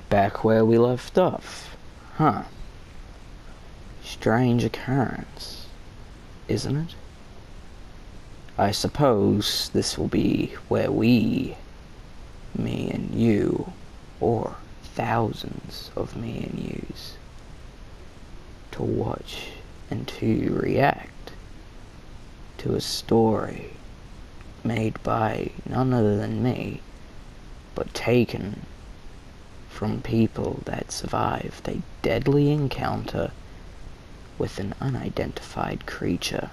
back where we left off. Huh. Strange occurrence, isn't it? I suppose this will be where we, me and you, or thousands of me and yous, to watch and to react to a story made by none other than me, but taken from people that survived a deadly encounter with an unidentified creature.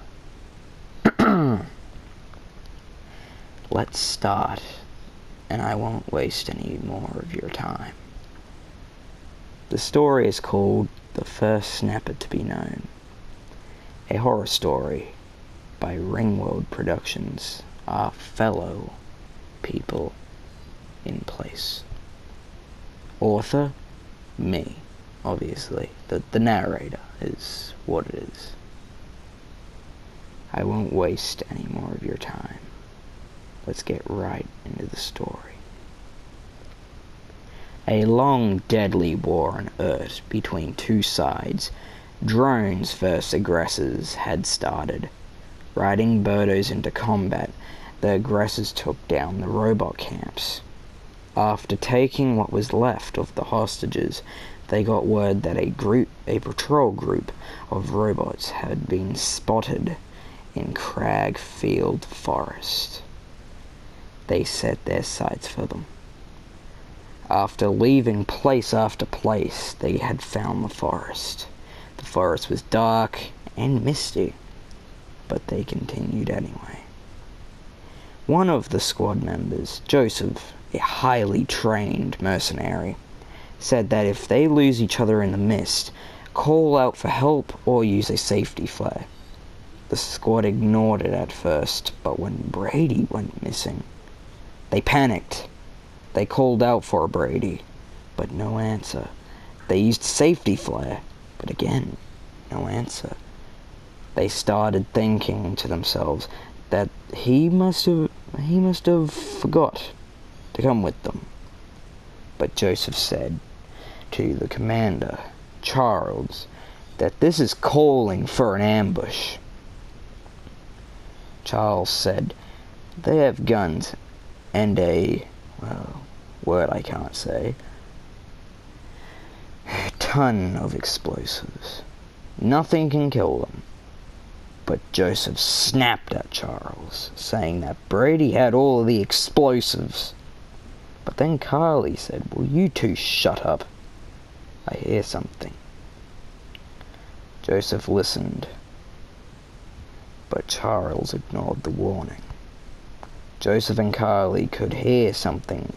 Let's start, and I won't waste any more of your time. The story is called The First Snapper to Be Known, a horror story by Ringworld Productions, our fellow people in place. Author, me, obviously. The narrator is what it is. I won't waste any more of your time. Let's get right into the story. A long, deadly war on Earth between two sides, drones versus aggressors, had started. Riding Birdos into combat, the aggressors took down the robot camps. After taking what was left of the hostages, they got word that a patrol group of robots had been spotted in Cragfield Forest. They set their sights for them. After leaving place after place, they had found the forest. The forest was dark and misty, but they continued anyway. One of the squad members, Joseph, a highly trained mercenary, said that if they lose each other in the mist, call out for help or use a safety flare. The squad ignored it at first, but when Brady went missing, they panicked. They called out for Brady, but no answer. They used safety flare, but again, no answer. They started thinking to themselves that he must have forgot to come with them. But Joseph said to the commander, Charles, that this is calling for an ambush. Charles said, they have guns and word I can't say, a ton of explosives. Nothing can kill them. But Joseph snapped at Charles, saying that Brady had all of the explosives. But then Carly said, will you two shut up? I hear something. Joseph listened, but Charles ignored the warning. Joseph and Carly could hear something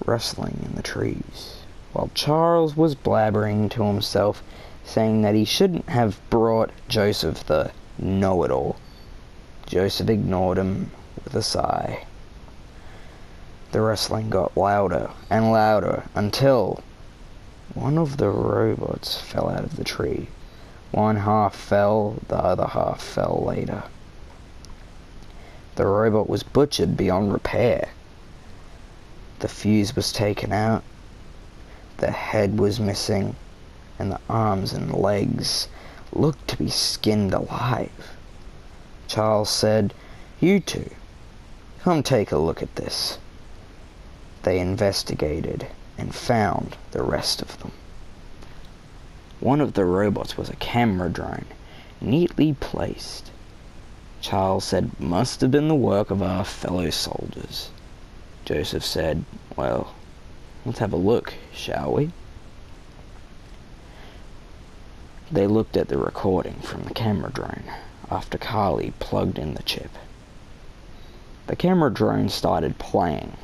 rustling in the trees, while Charles was blabbering to himself, saying that he shouldn't have brought Joseph the know-it-all. Joseph ignored him with a sigh. The rustling got louder and louder until one of the robots fell out of the tree. One half fell, the other half fell later. The robot was butchered beyond repair. The fuse was taken out, the head was missing, and the arms and legs looked to be skinned alive. Charles said, you two, come take a look at this. They investigated and found the rest of them. One of the robots was a camera drone, neatly placed. Charles said, must have been the work of our fellow soldiers. Joseph said, well, let's have a look, shall we? They looked at the recording from the camera drone after Carly plugged in the chip. The camera drone started playing.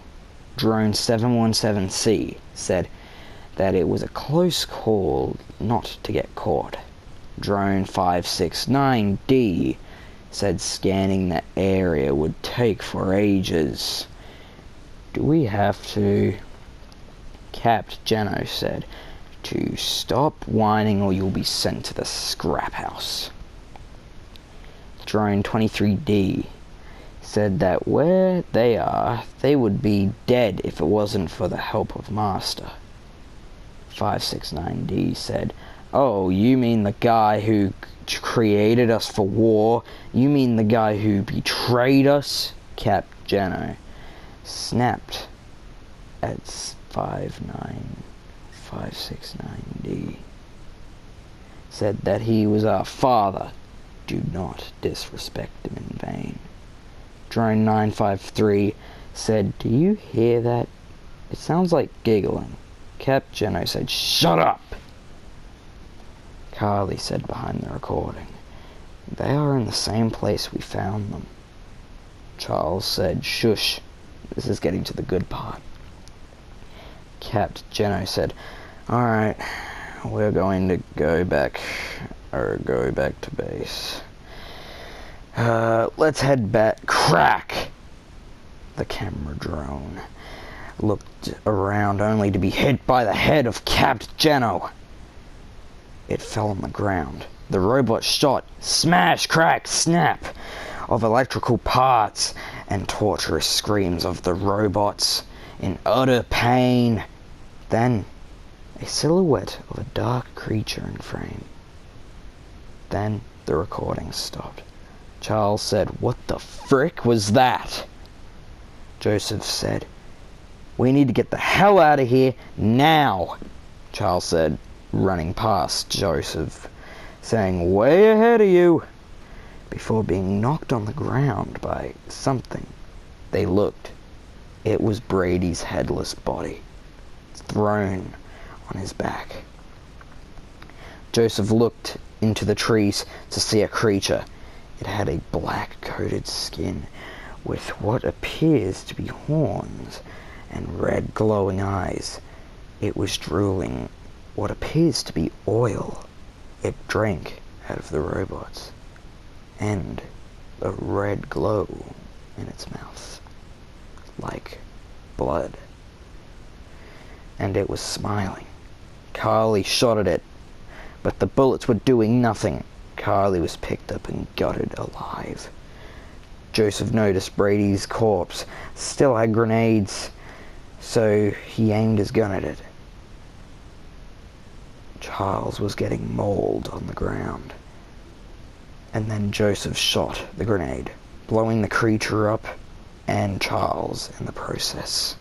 Drone 717C said that it was a close call not to get caught. Drone 569D said scanning the area would take for ages. Do we have to? Capt Jano said, to stop whining or you'll be sent to the scrap house. Drone 23D said that where they are, they would be dead if it wasn't for the help of Master. 569D said, "Oh, you mean the guy who created us for war? You mean the guy who betrayed us?" Cap Geno snapped at 569D. Said that he was our father. Do not disrespect him in vain. Drone 953 said, "Do you hear that? It sounds like giggling." Cap Geno said, "Shut up!" Carly said behind the recording, "They are in the same place we found them." Charles said, "Shush, this is getting to the good part." Cap Geno said, "Alright, we're going to go back to base. Let's head back." Crack! The camera drone looked around only to be hit by the head of Cap Geno. It fell on the ground. The robot shot, smash, crack, snap of electrical parts and torturous screams of the robots in utter pain. Then a silhouette of a dark creature in frame. Then the recording stopped. Charles said, "What the frick was that?" Joseph said, "We need to get the hell out of here now," Charles said, running past Joseph, saying, "Way ahead of you," before being knocked on the ground by something. They looked. It was Brady's headless body, thrown on his back. Joseph looked into the trees to see a creature. It had a black-coated skin with what appears to be horns and red glowing eyes. It was drooling what appears to be oil. It drank out of the robots, and a red glow in its mouth, like blood. And it was smiling. Carly shot at it, but the bullets were doing nothing. Carly was picked up and gutted alive. Joseph noticed Brady's corpse still had grenades, so he aimed his gun at it. Charles was getting mauled on the ground. And then Joseph shot the grenade, blowing the creature up and Charles in the process.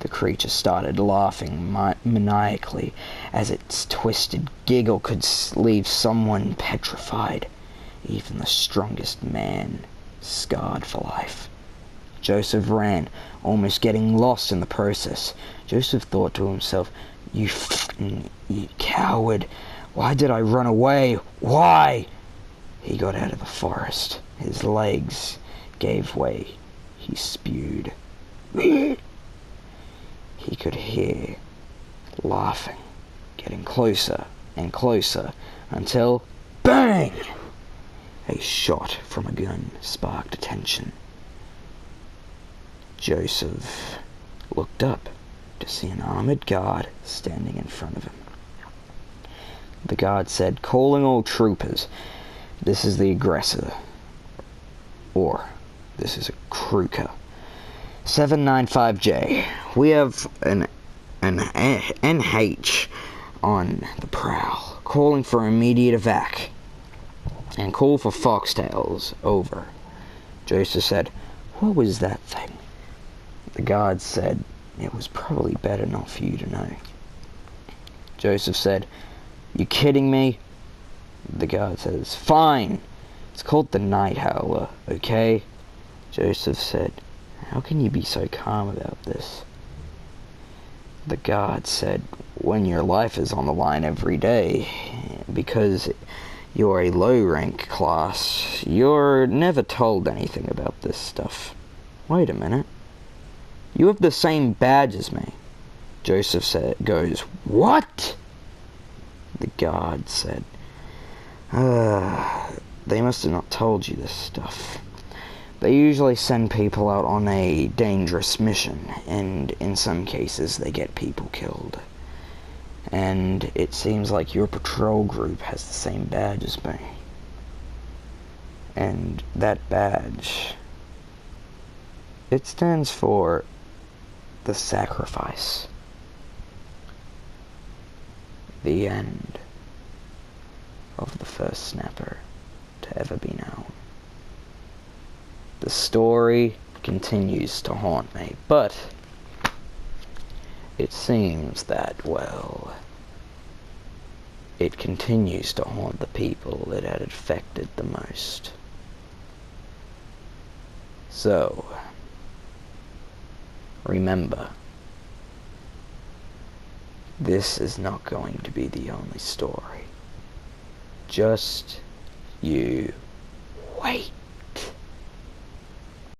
The creature started laughing maniacally as its twisted giggle could leave someone petrified, even the strongest man scarred for life. Joseph ran, almost getting lost in the process. Joseph thought to himself, you coward, why did I run away? Why? He got out of the forest. His legs gave way. He spewed. He could hear laughing, getting closer and closer, until, bang! A shot from a gun sparked attention. Joseph looked up to see an armored guard standing in front of him. The guard said, "Calling all troopers. This is the aggressor. Or, this is a Kruger. 795J. We have an NH on the prowl, calling for immediate evac. And call for foxtails. Over." Joseph said, "What was that thing?" The guard said, "It was probably better not for you to know." Joseph said, "You kidding me?" The guard says, "Fine. It's called the Night Howler, okay?" Joseph said, "How can you be so calm about this?" The guard said, "When your life is on the line every day, because you're a low-rank class, you're never told anything about this stuff." Wait a minute. "You have the same badge as me." Joseph goes, "What?" The guard said, "They must have not told you this stuff. They usually send people out on a dangerous mission, and in some cases they get people killed. And it seems like your patrol group has the same badge as me." And that badge, it stands for the sacrifice. The end of the first snapper to ever be known. The story continues to haunt me, but it seems that, well, it continues to haunt the people it had affected the most. So, remember, this is not going to be the only story. Just you wait.